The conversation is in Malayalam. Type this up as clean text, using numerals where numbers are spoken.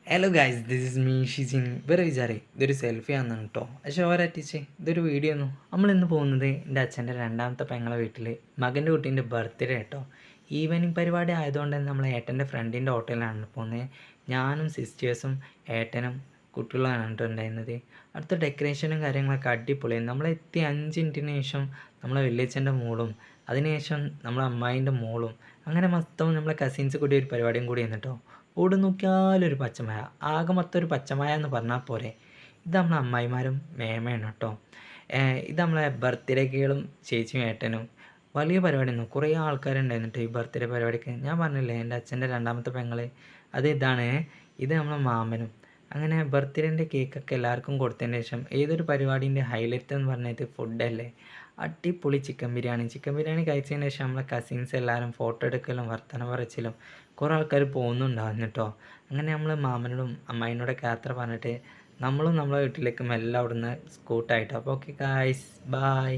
Hello guys, this is me Shijin. ഇവരെ വിചാരേ ഇതൊരു സെൽഫി ആണെന്നാണ് കേട്ടോ. പക്ഷെ ഓരറ്റിച്ച് ഇതൊരു വീഡിയോ ഒന്നും. നമ്മളിന്ന് പോകുന്നത് എൻ്റെ അച്ഛൻ്റെ രണ്ടാമത്തെ പെങ്ങളെ വീട്ടിൽ മകൻ്റെ കുട്ടീൻ്റെ ബർത്ത്ഡേ കേട്ടോ. ഈവനിങ് പരിപാടി ആയതുകൊണ്ട് തന്നെ നമ്മൾ ഏട്ടൻ്റെ ഫ്രണ്ടിൻ്റെ ഹോട്ടലിലാണ് പോകുന്നത്. ഞാനും സിസ്റ്റേഴ്സും ഏട്ടനും കുട്ടികളാണ് കണ്ടിട്ടുണ്ടായിരുന്നത്. അടുത്ത ഡെക്കറേഷനും കാര്യങ്ങളൊക്കെ അടിപൊളിയായി. നമ്മളെത്തി 5 മിനിറ്റിന് ശേഷം നമ്മളെ വല്യച്ഛൻ്റെ മോളും അതിനുശേഷം നമ്മളെ അമ്മായിൻ്റെ മോളും അങ്ങനെ മൊത്തം നമ്മളെ കസിൻസ് കൂടി ഒരു പരിപാടിയും കൂടി എന്നിട്ടോ. എവിടെ നോക്കിയാലും ഒരു പച്ചമഴ, ആകെ മൊത്തം ഒരു പച്ചമഴ എന്ന് പറഞ്ഞാൽ പോരെ. ഇത് നമ്മളെ അമ്മായിമാരും മേമയാണ് കേട്ടോ. ഇത് നമ്മളെ ബർത്ത്ഡേക്കുകളും ചേച്ചിയും ഏട്ടനും വലിയ പരിപാടിയൊന്നും കുറേ ആൾക്കാരുണ്ടായിരുന്നു ഈ ബർത്ത്ഡേ പരിപാടിക്ക്. ഞാൻ പറഞ്ഞില്ലേ എൻ്റെ അച്ഛൻ്റെ രണ്ടാമത്തെ പെങ്ങൾ, അത് ഇതാണ്. ഇത് നമ്മളെ മാമനും. അങ്ങനെ ബർത്ത്ഡേൻ്റെ കേക്കൊക്കെ എല്ലാവർക്കും കൊടുത്തതിന് ശേഷം ഏതൊരു പരിപാടീൻ്റെ ഹൈലൈറ്റ് എന്ന് പറഞ്ഞത് ഫുഡല്ലേ. അടിപൊളി ചിക്കൻ ബിരിയാണി കഴിച്ചതിന് ശേഷം നമ്മളെ കസിൻസ് എല്ലാവരും ഫോട്ടോ എടുക്കലും വർത്തമാനം പറച്ചിലും കുറേ ആൾക്കാർ പോകുന്നുണ്ടായിരുന്നു കേട്ടോ. അങ്ങനെ നമ്മൾ മാമനോടും അമ്മായിനോടൊക്കെ യാത്ര പറഞ്ഞിട്ട് നമ്മളും നമ്മളെ വീട്ടിലേക്ക് മെല്ലെ അവിടുന്ന് സ്കൂട്ടായിട്ടോ. അപ്പോൾ ഓക്കെ ഗായ്സ്, ബായ്.